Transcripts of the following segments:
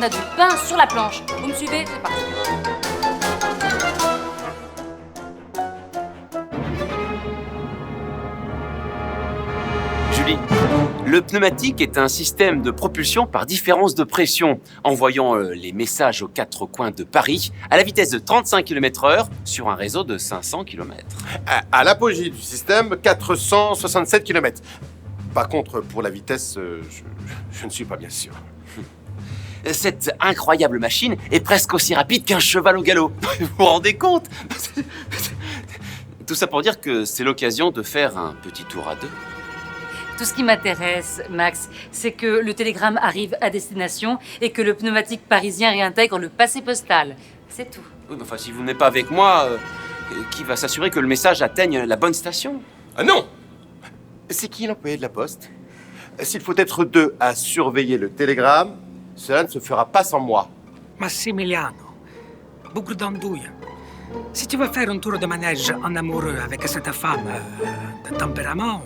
a du pain sur la planche. Vous me suivez? C'est parti. Julie, le pneumatique est un système de propulsion par différence de pression, envoyant les messages aux quatre coins de Paris à la vitesse de 35 km/h sur un réseau de 500 km. À l'apogée du système, 467 km. Par contre, pour la vitesse, je ne suis pas bien sûr. Cette incroyable machine est presque aussi rapide qu'un cheval au galop. Vous vous rendez compte? Tout ça pour dire que c'est l'occasion de faire un petit tour à deux. Tout ce qui m'intéresse, Max, c'est que le télégramme arrive à destination et que le pneumatique parisien réintègre le passé postal. C'est tout. Oui, mais enfin, si vous n'êtes pas avec moi, qui va s'assurer que le message atteigne la bonne station? Ah non! C'est qui l'employé de la poste? S'il faut être deux à surveiller le télégramme, cela ne se fera pas sans moi. Massimiliano, bougre d'andouille. Si tu veux faire un tour de manège en amoureux avec cette femme de tempérament,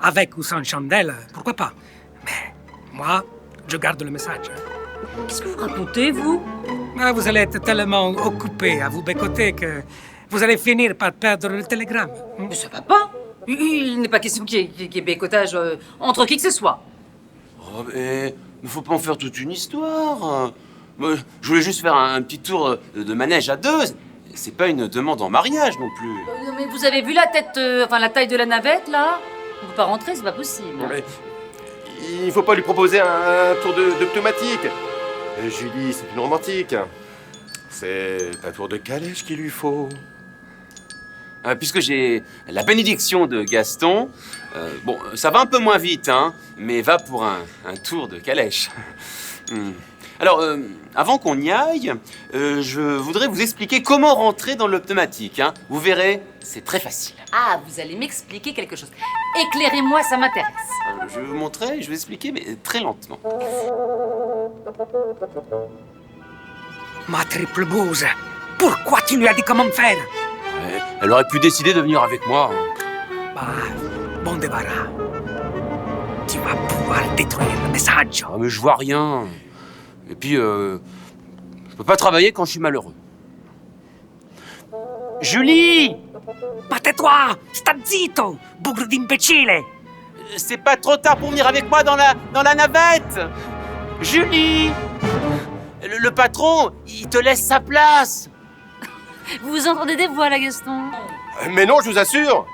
avec ou sans chandelle, pourquoi pas? Mais moi, je garde le message. Qu'est-ce que vous racontez, vous? Vous allez être tellement occupé à vous bécoter que vous allez finir par perdre le télégramme. Mais ça va pas. Il n'est pas question qu'il y ait bécotage entre qui que ce soit. Oh, mais faut pas en faire toute une histoire. Je voulais juste faire un petit tour de manège à deux. C'est pas une demande en mariage non plus. Non, mais vous avez vu la tête, la taille de la navette, là? On peut pas rentrer, c'est pas possible. Mais il faut pas lui proposer un tour de pneumatique. Julie, c'est une romantique. C'est un tour de calèche qu'il lui faut. Puisque j'ai la bénédiction de Gaston, ça va un peu moins vite, hein, mais va pour un tour de calèche. Alors, avant qu'on y aille, je voudrais vous expliquer comment rentrer dans le pneumatique. Hein. Vous verrez, c'est très facile. Ah, vous allez m'expliquer quelque chose. Éclairez-moi, ça m'intéresse. Je vais vous montrer, je vais vous expliquer, mais très lentement. Ma triple bouse, pourquoi tu lui as dit comment faire? Elle aurait pu décider de venir avec moi. Bah, bon débarras. Tu vas pouvoir détruire le message. Ah, mais je vois rien. Et puis, je peux pas travailler quand je suis malheureux. Julie! Ma tais-toi! Sta zitto, bougre d'imbécile! C'est pas trop tard pour venir avec moi dans la navette! Julie! Le patron, il te laisse sa place! Vous entendez des voix, là, Gaston? Mais non, je vous assure.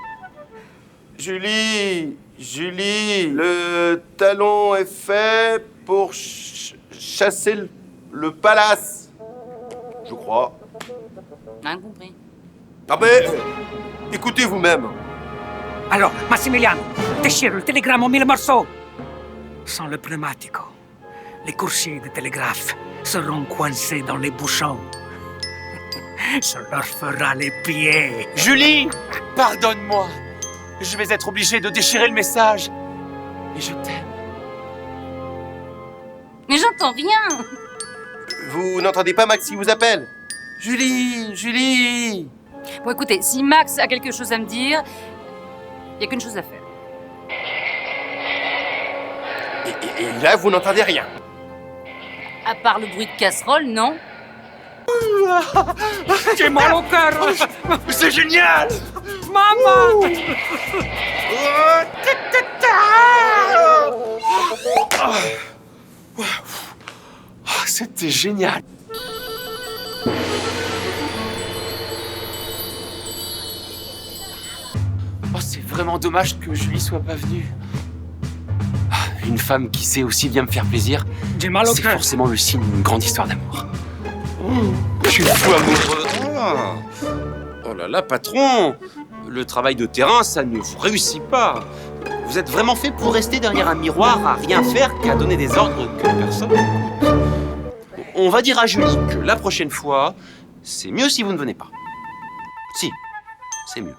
Julie, le talon est fait pour chasser le palace. Je crois. Rien compris. Ah mais, écoutez vous-même. Alors, Massimiliano, déchire le télégramme en 1000 morceaux. Sans le pneumatico, les coursiers de télégraphe seront coincés dans les bouchons. Ça leur fera les pieds. Julie, pardonne-moi. Je vais être obligé de déchirer le message. Et je t'aime. Mais j'entends rien. Vous n'entendez pas Max qui vous appelle? Julie. Bon, écoutez, si Max a quelque chose à me dire, il n'y a qu'une chose à faire. Et là, vous n'entendez rien. À part le bruit de casserole, non? J'ai mal au cœur. C'est génial! Maman! C'était génial! C'est vraiment dommage que Julie soit pas venue. Une femme qui sait aussi bien me faire plaisir, J'ai mal au c'est cœur. forcément le signe d'une grande histoire d'amour. Je suis fou amoureux. Oh là là, patron! Le travail de terrain, ça ne vous réussit pas. Vous êtes vraiment fait pour rester derrière un miroir à rien faire qu'à donner des ordres que personne n'écoute. On va dire à Julie que la prochaine fois, c'est mieux si vous ne venez pas. Si, c'est mieux.